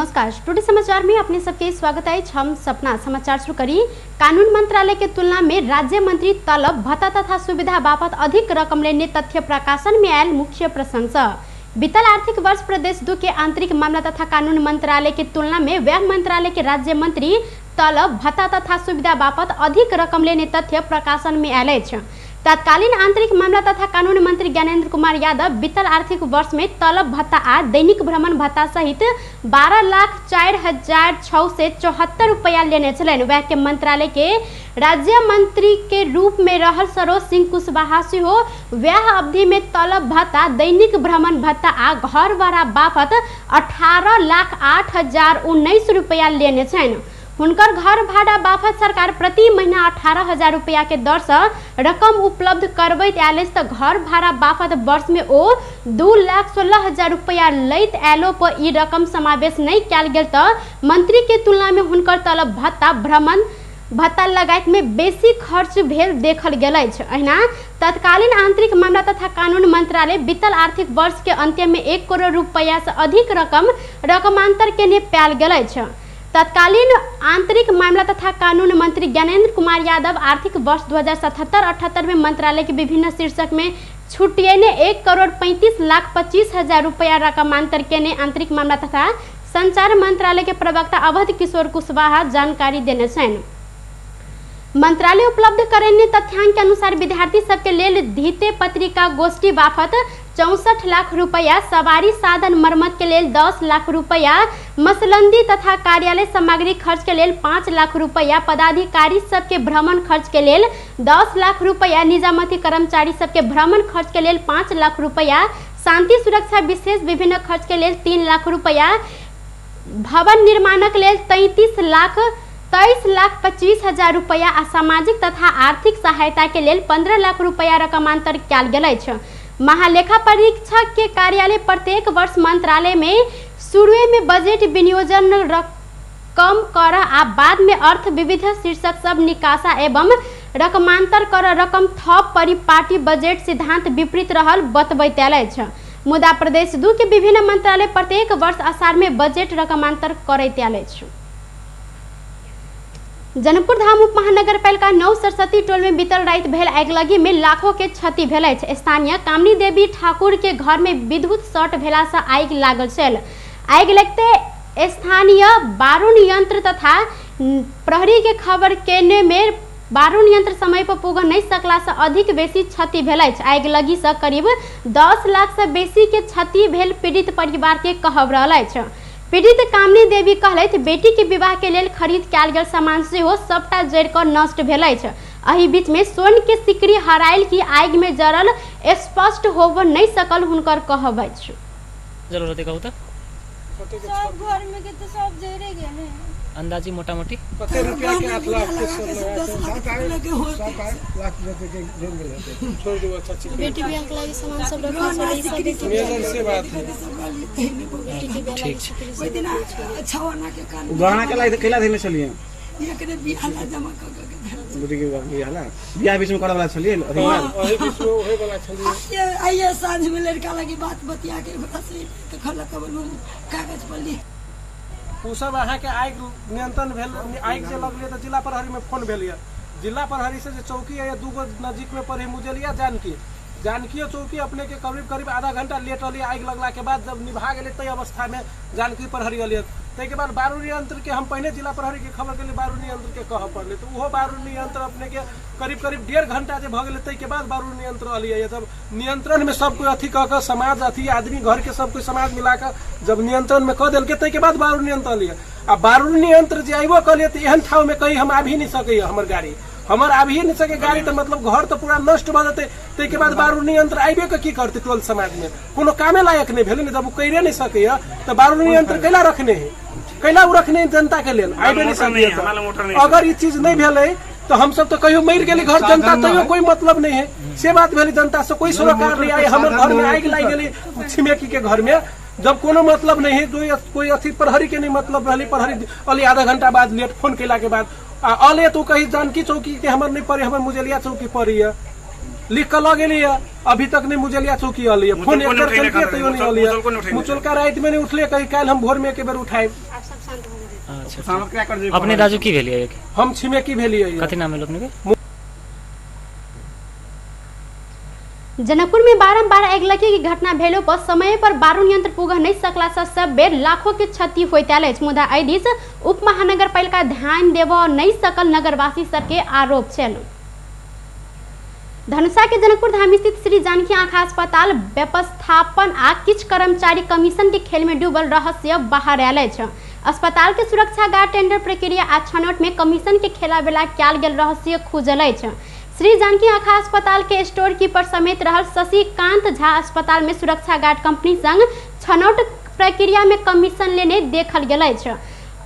नमस्कार, टुडे समाचार में अपने सबके स्वागत है। हम सपना समाचार शुरू करी। कानून मंत्रालय के तुलना में राज्य मंत्री तलब भत्ता तथा सुविधा बाबत अधिक रकम लेने तथ्य प्रकाशन में आयल मुख्य प्रशंसा। बीतल आर्थिक वर्ष प्रदेश 2 के आंतरिक मामला तथा कानून मंत्रालय की तुलना में व्यय मंत्रालय के राज्य मंत्री तलब भत्ता तथा सुविधा बाबत अधिक रकम लेने तथ्य प्रकाशन में आयल है। तत्कालीन आंतरिक मामला तथा कानून मंत्री ज्ञानेंद्र कुमार यादव बीतल आर्थिक वर्ष में तलब भत्ता आ दैनिक भ्रमण भत्ता सहित 12,04,674 रुपया लेने छलन। वह के मंत्रालय के राज्य मंत्री के रूप में रहल सरोज सिंह कुशवाहा हो वह अवधि में तलब भत्ता दैनिक भ्रमण भत्ता आ घर भाड़ा बाबत 18,08,019 रुपया लेने छन। हुनकर घर भाड़ा बाबत सरकार प्रति महीना 18,000 रुपया के दर से रकम उपलब्ध करबैत आयल त घर भाड़ा बाबत वर्ष में ओ 2,16,000 रुपया लैत आयलो पर ई रकम समावेश नहीं कयल गेल त मंत्री के तुलना में हुनकर तलब भत्ता भ्रमण भत्ता लगायत में बेसी खर्च भेल देखल गेल अछि। अहिना तत्कालीन आंतरिक मामला तथा कानून मंत्रालय बीतल आर्थिक वर्ष के अंत्य में 1 करोड़ रुपया से अधिक रकमांतर केने पायल गेल अछि। तत्कालीन आंतरिक मामला तथा कानून मंत्री ज्ञानेंद्र कुमार यादव आर्थिक वर्ष 2077-78 में मंत्रालय के विभिन्न शीर्षक में छुटिएने 1,35,25,000 रुपया रकमांतर केने आंतरिक मामला तथा संचार मंत्रालय के प्रवक्ता अवध किशोर कुशवाहा जानकारी देने छन। मंत्रालय उपलब्ध करने तथ्यांक के अनुसार विद्यार्थी सबके लेल धीते पत्रिका गोष्ठी बाबत 64 लाख रुपया, सवारी साधन मरम्मत के लेल 10 लाख रुपया, मसलंदी तथा कार्यालय सामग्री खर्च के लेल 5 लाख रुपया, पदाधिकारी सबके भ्रमण खर्च के लेल 10 लाख रुपया, निजामती कर्मचारी सबके भ्रमण खर्च के लेल 5 लाख रुपया, शांति सुरक्षा विशेष विभिन्न खर्च के लेल 3 लाख रुपया, भवन निर्माणक लेल 23,25,000 रुपया आ सामाजिक तथा आर्थिक सहायता के लेल 15 लाख रुपया रकमांतर कयल गेल अछि। महालेखा परीक्षक के कार्यालय प्रत्येक वर्ष मंत्रालय में शुरू में बजट विनियोजन रकम कर आ बाद में अर्थ विविध शीर्षक सब निकासा एवं रकमांतर कर रकम थप परिपाटी बजट सिद्धांत विपरीत रहल बतबैत अछि। मुदा प्रदेश 2 के विभिन्न मंत्रालय प्रत्येक वर्ष आषाढ़ में बजट रकमांतर करैत अछि। जनकपुर धाम उप महानगर पालिका 9 सरस्वती टोल में बीतल रात भेल आगिलगी में लाखों के क्षति भेल अछि। स्थानीय कामनी देवी ठाकुर के घर में विद्युत शॉर्ट भेला से आगि लागल छल। आगि लगते स्थानीय बारूद यंत्र तथा प्रहरी के खबर केने में बारूद यंत्र समय पर पुग नहीं सकला से अधिक बेसी क्षति भेल अछि। आगिलगी से करीब 10 लाख से बेसी के क्षति भेल पीड़ित परिवार के कहब रहल अछि। पीड़ित कामनी देवी कहलथि बेटी के विवाह के लेल खरीद कयल गेल सामान सेहो सबटा जरि कऽ नष्ट भेल अछि। एहि बीच में सोन के सिकड़ी हरायल की आगि में जरल स्पष्ट होब नहीं सकल हुनकर कहब अछि। अंदाजी मोटा मोटी कते रुपया के 8 लाख के छोड़ दो। अच्छा बेटी बियाह के लागि सामान सब रखल छै, ई सब मेजर से बात है। ठीक ओइ दिन छवाना के कान गहना के लागि कैला देले छलिए एकरे बियाह ला जमा क के बुढ़ी के बियाह ला बियाह बीच में करे वाला छलिए अधिकार ओही बीच में होए वाला छलिए। ये आइए साँझ में लड़का लगी बात बतिया के बता से तो खला कबल कागज पर ली उ सब अहाँ के आगि नियंत्रण भेल। आगि जे लगले त जिला प्रहरी में फोन भेल या। जिला प्रहरी से जे चौकी है 2 गो नजदीक में पड़ी मुजलिया जानकी चौकी अपने के करीब आधा घंटा लेट अलिए। आगि लगला के बाद जब निभा गेले तै अवस्था में जानकी प्रहरी अलिए। तै के बाद बारूद यंत्र के हम पहले जिला प्रहरी के खबर के लिए बारूद यंत्र के कह पड़ले तो वो बारूद यंत्र अपने के करीब 1.5 घंटा जे भ गेले तै के बाद बारूद यंत्र अलिए। जब नियंत्रण में सब कोई अथी कह के समाज अथी आदमी घर के सब कोई समाज मिला के जब नियंत्रण में कह देल के तै के बाद बारूद यंत्र अलिए। आ बारूद यंत्र जे आइबो कलिए त एहन ठाव में कहीं हम आबी नहीं सके हमर गाड़ी हमर आबी नहीं सके गाड़ी तो मतलब घर तो पूरा नष्ट भ जते। तै के बाद बारूद यंत्र आइबे के की करते टोल समाज में कोनो कामे लायक नहीं भेले। जब कइरे नहीं सके तो बारूद यंत्र कैला रखने है कैला उ रखने जनता के लेल आइबे नहीं सके। अगर ये चीज नहीं भेले तो हम सब तो कहियो मर गेली घर जनता तैयो कोई मतलब नहीं है से बात भेली। जनता से कोई सरोकार नहीं आए हमर घर में आगि लाग गेली छिमेकी के घर में जब कोनो मतलब नहीं है। कोई अथी प्रहरी के नहीं मतलब रहली प्रहरी अली आधा घंटा बाद लेट फोन कैला के बाद अले तो कहीं जानकी चौकी के हमर नहीं पड़ी हमर मुजलिया चौकी पड़ी है। लिख कर लगे लिया अभी तक नहीं मुझे लिया चौकी आ लिया फोन एक बार चलती तो नहीं लिया मुचलका रात में नहीं उठले कहीं कल हम भोर में एक बार उठाए अपने दाजू की भेलिए हम छिमेकी भेलिए कथी नाम है अपने के जनकपुर में बारंबार अगलगी की घटना भेलो पर समय पर बारू नियंत्रण पुग नहीं सकला से सब बेर लाखों के क्षति होते मुदा एहि दिस उप महानगर पालिका ध्यान देव नहीं सकल नगरवासी सबके आरोप छल। धनुषा के जनकपुर धाम स्थित श्री जानकी आँखा अस्पताल व्यवस्थापन आ किछ कर्मचारी कमीशन के खेल में डूबल रहस्य बाहर आयल है। अस्पताल के सुरक्षा गार्ड टेंडर प्रक्रिया आ छनौट में कमीशन के खेला बेला कयल गेल रहस्य खुजल है। श्री जानकी आँखा अस्पताल के स्टोर कीपर समेत रहल शशिकांत झा अस्पताल में सुरक्षा गार्ड कंपनी संग छनौट प्रक्रिया में कमीशन लेने देखल गेल है।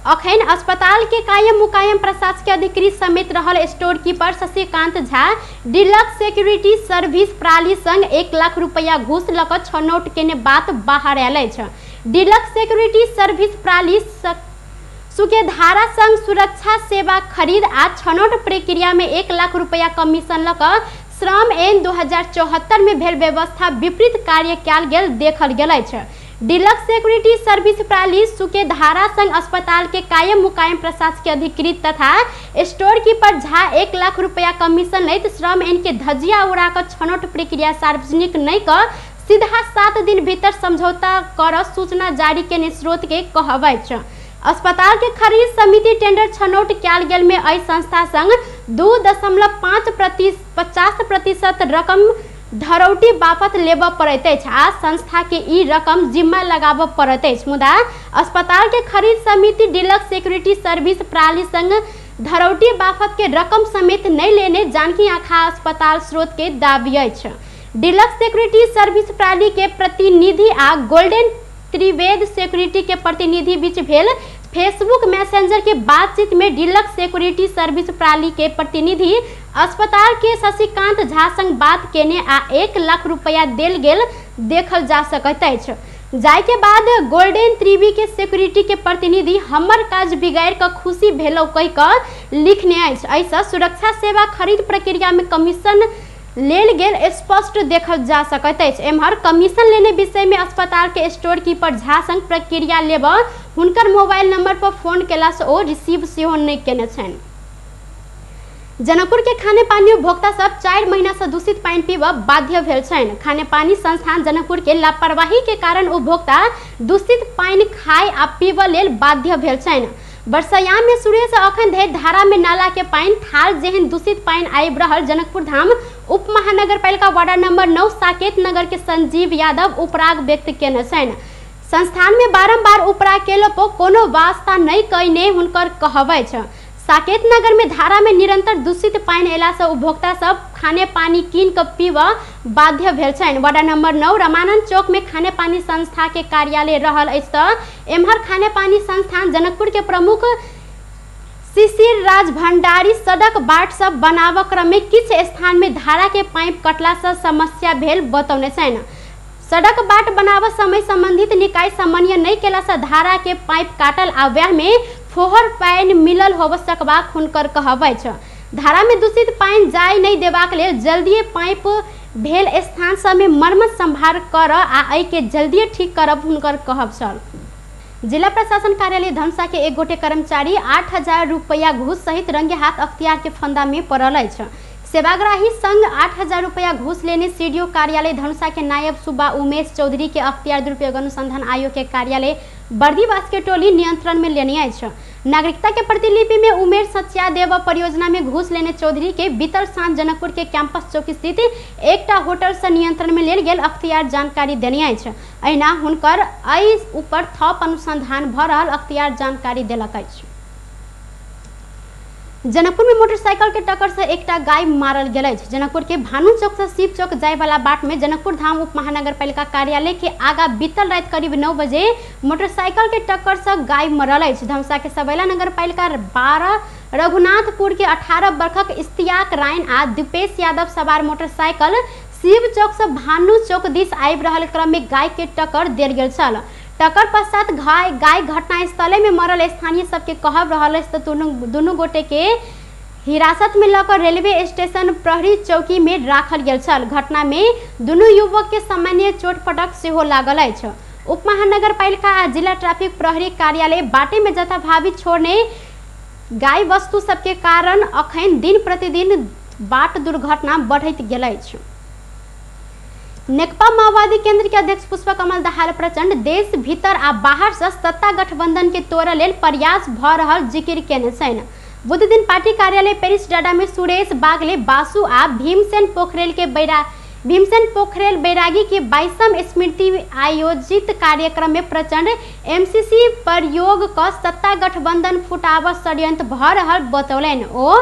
अखन अस्पताल के कायम मुकायम प्रशासकीय अधिकारी समेत रहल store keeper Shashikant Jha deluxe security service प्रणाली संग 1 लाख रुपया घूस लक छनौट केने बात बाहर आयल है। डिलक्स सिक्योरिटी सर्विस प्रणाली सुकेधारा संघ सुरक्षा सेवा खरीद आ छनौट प्रक्रिया में 1 लाख रुपया कमीशन लक श्रम एन 2074 में भेल व्यवस्था विपरीत कार्य कयल गेल देखल गेल है। डिलक्स सिक्योरिटी सर्विस प्रणाली सुकेधारा संघ अस्पताल के कायम मुकायम प्रशासकीय अधिकृत तथा स्टोर कीपर झा 1 लाख रुपया कमीशन लैत श्रम एन के धजिया उड़ा कर छनौट प्रक्रिया सार्वजनिक नहीं कर सीधा 7 दिन भीतर समझौता कर सूचना जारी के स्रोत के कहबै छ। अस्पताल के खरीद समिति टेंडर छनौट कयल गेल में एहि संस्था संग 2.50% रकम धरौटी बापत लेब पड़ैत अछि आ संस्था के ई रकम जिम्मा लगाब पड़ैत अछि। मुदा अस्पताल के खरीद समिति डिलक्स सिक्योरिटी सर्विस प्रणाली संग धरौटी बापत के रकम समेत नहीं लेने जानकी आँखा अस्पताल स्रोत के दाबी अछि। डिलक्स सिक्योरिटी सर्विस प्रणाली के प्रतिनिधि आ गोल्डन त्रिवेद सिक्योरिटी के प्रतिनिधि बीच भेल फेसबुक मैसेंजर के बातचीत में डिलक्स सिक्योरिटी सर्विस प्रणाली के प्रतिनिधि अस्पताल के शशिकांत झा संग बात केने आ 1 लाख रुपया देल गेल देखल जा सकैत अछि। जाय के बाद गोल्डन त्रिवी के सिक्योरिटी के प्रतिनिधि हमर काज बिगाड़ क खुशी भेलौ कहि क लिखने अछि। ऐसा सुरक्षा सेवा खरीद प्रक्रिया में कमीशन लेल गेल स्पष्ट देखल जा सकैत अछि। एम्हर कमीशन लेने विषय में अस्पताल के स्टोर कीपर झा संग प्रक्रिया लेब हुनकर मोबाइल नंबर पर फोन केला से ओ रिसीव सेहो नहीं केने छनि। जनकपुर के खाने पानी उपभोक्ता सब 4 महीना से दूषित पानी पीब बाध्य भेल छनि। खाने पानी संस्थान जनकपुर के लापरवाही के कारण उपभोक्ता दूषित पानी खाय आ पीब लेल बाध्य भेल छनि। वर्षायाम में सूर्य से अखन धरि धारा में नाला के पानी थाल जेहन दूषित पानी आबि रहल जनकपुर धाम उप महानगर पालिका वार्ड नंबर 9 साकेत नगर के संजीव यादव उपराग व्यक्त केने छनि। संस्थान में बारंबार उपराग केलो पर कोनो वास्ता नहीं कइने हुनकर कहबै छ। साकेत नगर में धारा में निरंतर दूषित पानी एला से उपभोक्ता सब खाने पानी कीन क पीब बाध्य भेल छनि। वार्ड नंबर 9 रमानंद चौक में खाने पानी संस्था के कार्यालय रहल अछि त एम्हर खाने पानी संस्थान जनकपुर के प्रमुख शिशिर राज भंडारी सड़क बाट सब बनाव क्रम में किछ स्थान में धारा के पाइप कटला से समस्या भेल बतौने छनि। सड़क बाट बनाव समय संबंधित निकाय समन्वय नहीं केला से धारा के पाइप काटल आ वह में फोहर पानी मिलल होब सकबाक हुनकर कहबै छ। धारा में दूषित पानी जाय नहीं देबाक लेल जल्दी पाइप भेल स्थान सब में मरम्मत संभार कर आ एहि के जल्दी ठीक करब हुनकर कहब छल। जिला प्रशासन कार्यालय धनुषा के एक गोटे कर्मचारी 8,000 रुपया घूस सहित रंगे हाथ अख्तियार के फंदा में पड़ल अछि। सेवाग्राही संघ 8,000 रुपया घूस लेने सीडीओ कार्यालय धनुषा के नायब सूबा उमेश चौधरी के अख्तियार दुरुपयोग अनुसंधान आयोग के कार्यालय बर्दीवास के टोली नियंत्रण में लेने अछि। नागरिकता के प्रतिलिपि में उमेर सच्यादेव परियोजना में घूस लेने चौधरी के बीतल सांझ जनकपुर के कैंपस चौक स्थित एकटा होटल से नियंत्रण में लेल गेल अख्तियार जानकारी देने अछि। अहिना हुनकर एहि ऊपर थप अनुसंधान भ रहल अख्तियार जानकारी देलक अछि। जनकपुर में मोटरसाइकिल के टक्कर से एकटा गाय मारल गेल अछि। जनकपुर के भानु चौक से शिव चौक जाय वाला बाट में जनकपुर धाम उप महानगर पालिका कार्यालय के आगा बीतल रात करीब 9 बजे मोटरसाइकिल के टक्कर से गाय मरल अछि। धनुषा के सबैला नगर पालिका 12 रघुनाथपुर के 18 वर्षक इस्तियाक रायन आ दीपेश यादव सवार मोटरसाइकिल शिव चौक से भानु चौक दिस आबि रहल क्रम में गाय के टक्कर देल गेल छल। टक्कर पश्चात गाय घटना स्थल में मरल स्थानीय सबके कहब रहल तो दुनू गोटे के हिरासत में लकर रेलवे स्टेशन प्रहरी चौकी में राखल गेल छल। घटना में दुनू युवक के सामान्य चोटपटक सेहो लागल अछि। उप महानगरपालिका आ जिला ट्रैफिक प्रहरी कार्यालय बाटे में जथाभावी छोड़ने गाय वस्तु सबके कारण अखन दिन प्रतिदिन बाट दुर्घटना बढ़त गेल अछि। नेकपा माओवादी केंद्र के अध्यक्ष पुष्पकमल दाहाल प्रचंड देश भीतर आ बाहर से सत्ता गठबंधन के तोड़े लेल प्रयास भ रहल जिक्र केने छनि। बुध दिन पार्टी कार्यालय पेरिस डाटा में सुरेश बागले बासु आ भीमसेन पोखरेल बैरागी के 22वीं स्मृति आयोजित कार्यक्रम में प्रचंड एमसीसी प्रयोग क सत्ता गठबंधन फुटाव षड्यंत्र भ रहल बतौलनि। ओ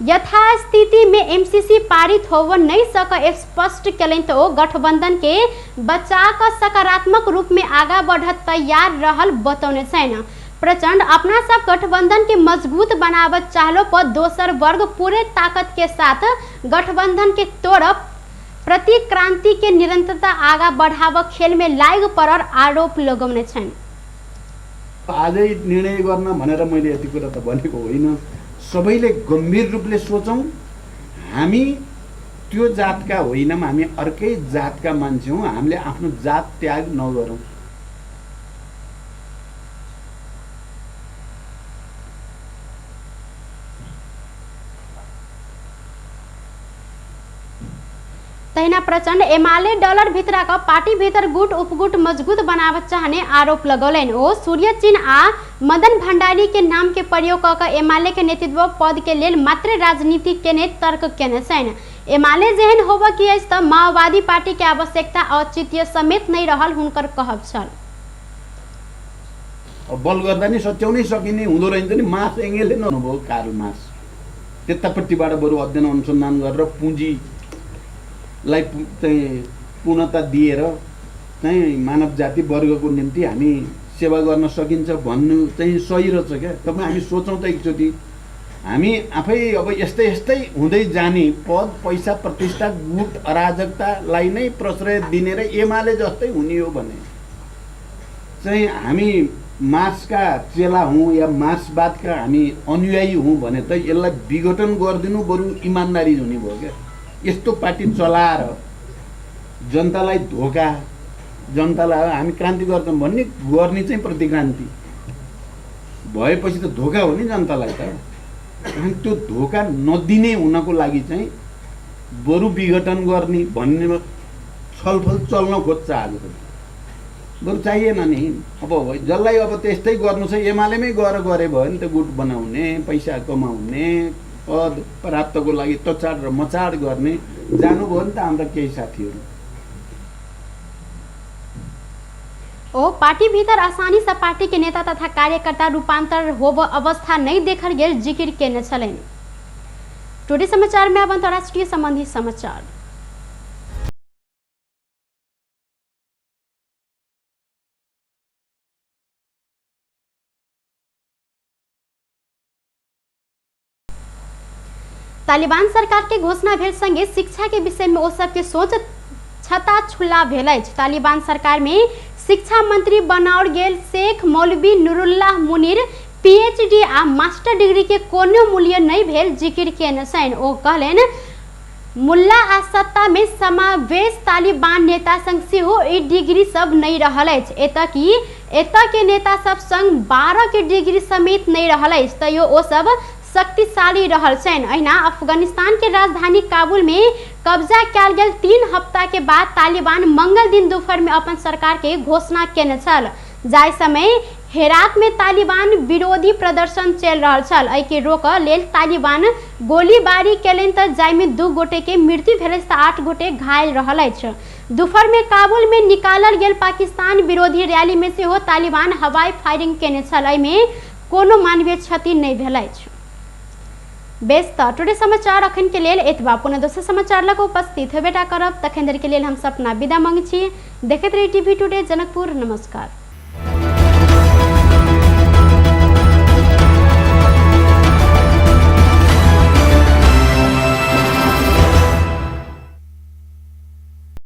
यथास्थिति में एमसीसी पारित होव नहीं सक स्पष्ट कलनि तो गठबंधन के बचा क सकारात्मक रूप में आगा बढ़त तैयार रहल बतौने छनि। प्रचंड अपना सब गठबंधन के मजबूत बनावत चाहलो पर दोसर वर्ग पूरे ताकत के साथ गठबंधन के तोड़ प्रति क्रांति के निरंतरता आगा बढ़ाव खेल में लाग परर आरोप लगाउने छन्। आजै निर्णय गर्न भनेर मैले यति कुरा त भनेको होइन। सबैले गम्भीर रूपले सोचौं, हामी त्यो जातका होइनौं, हामी अर्कै जातका मान्छे हौं, हामीले आफ्नो जात त्याग नगरौं। तहिना प्रचंड एमाले डलर भित्र का पार्टी भीतर गुट उपगुट मजबूत बनावत चाहने आरोप लगौलनि। ओ सूर्य चिन्ह आ मदन भंडारी के नाम के प्रयोग क एमाले के नेतृत्व पद के लेल मात्र राजनीति केने तर्क केने छनि। एमाले जेहन होबऽ की अछि त माओवादी पार्टी के आवश्यकता औचित्य समेत नहीं रहल हुनकर कहब छल। बल गर्दा नि सच्याउनै सकिने हुँदो रहेछ नि। मार्क्स एंगेलले नभयो कार्ल मार्क्स त्यतापट्टिबाट बरु अध्ययन अनुसन्धान गरेर पुँजी लाई चाहिँ पूर्णता दिएर चाहिँ मानव जाति वर्गको निम्ति हामी सेवा गर्न सकिन्छ भन्नु चाहिँ सही रहेछ क्या। तपाईँ हामी सोचौँ त एकचोटि, हामी आफै अब यस्तै यस्तै हुँदै जाने पद पैसा प्रतिष्ठा गुट अराजकतालाई नै प्रश्रय दिने र एमाले जस्तै हुने हो भने चाहिँ हामी मार्क्सका चेला हौँ या मार्क्सवादका हामी अनुयायी हौँ भने त यसलाई विघटन गरिदिनु बरु इमान्दारी हुने भयो क्या। यस्तो पार्टी चलाएर जनतालाई धोका, जनतालाई हामी क्रान्ति गर्छौँ भन्ने गर्ने चाहिँ प्रतिक्रान्ति भएपछि त धोका हो नि जनतालाई त। अनि त्यो धोका नदिने हुनको लागि चाहिँ बरु विघटन गर्ने भन्ने छलफल चल्न खोज्छ आज त। बरु चाहिएन नि। अब जसलाई अब त्यस्तै गर्नु छ एमालेमै गएर गरे भयो नि त। गुट बनाउने, पैसा कमाउने, पद प्राप्तको लागि तचाड र मचाड गर्ने जानुभयो नि त हाम्रा केही साथीहरू। ओ पार्टी भीतर आसानी से पार्टी के नेता तथा कार्यकर्ता रूपांतर होब अवस्था नहीं देखल गेल जिक्र केने छलनि। टुडे समाचार में अब अंतर्राष्ट्रीय संबंधी समाचार। तालिबान सरकार के घोषणा भेल संगे शिक्षा के विषय में ओ सबके सोच छता छुल्ला भेल अछि। तालिबान सरकार में शिक्षा मंत्री बनाओल गेल शेख मौलवी नूरुल्लाह मुनीर पीएचडी आ मास्टर डिग्री के कोनो मूल्य नहीं भेल जिक्र केने छनि। ओ कहलनि मुल्ला आ सत्ता में समावेश तालिबान नेता संग सेहो ई डिग्री सब नहीं रहल अछि। एतऽ के नेता सब संग 12 के डिग्री समेत नहीं रहल अछि तैयो ओ सब शक्तिशाली रहल छनि। अहिना अफगानिस्तान के राजधानी काबुल में कब्जा कयल गेल 3 हफ्ता के बाद तालिबान मंगल दिन दोपहर में अपन सरकार के घोषणा केने छल। जाहि समय हेरात में तालिबान विरोधी प्रदर्शन चल रहल छल। एहि के रोक लेल तालिबान गोलीबारी केलनि त जाहि में 2 गोटे के मृत्यु भेल त 8 गोटे घायल रहल अछि। दोपहर में काबुल में निकालल गेल पाकिस्तान विरोधी रैली में सेहो तालिबान हवाई फायरिंग केने छल। एहि में कोनो मानवीय क्षति नहीं भेल अछि। बेस्त टुडे समाचार अखन के लेल एतबा। पुनः दोसर समाचार लग उपस्थित हेबेटा करब। तखन देर के लेल हम सपना विदा मांगै छी। देखैत रही टीवी टुडे जनकपुर। नमस्कार।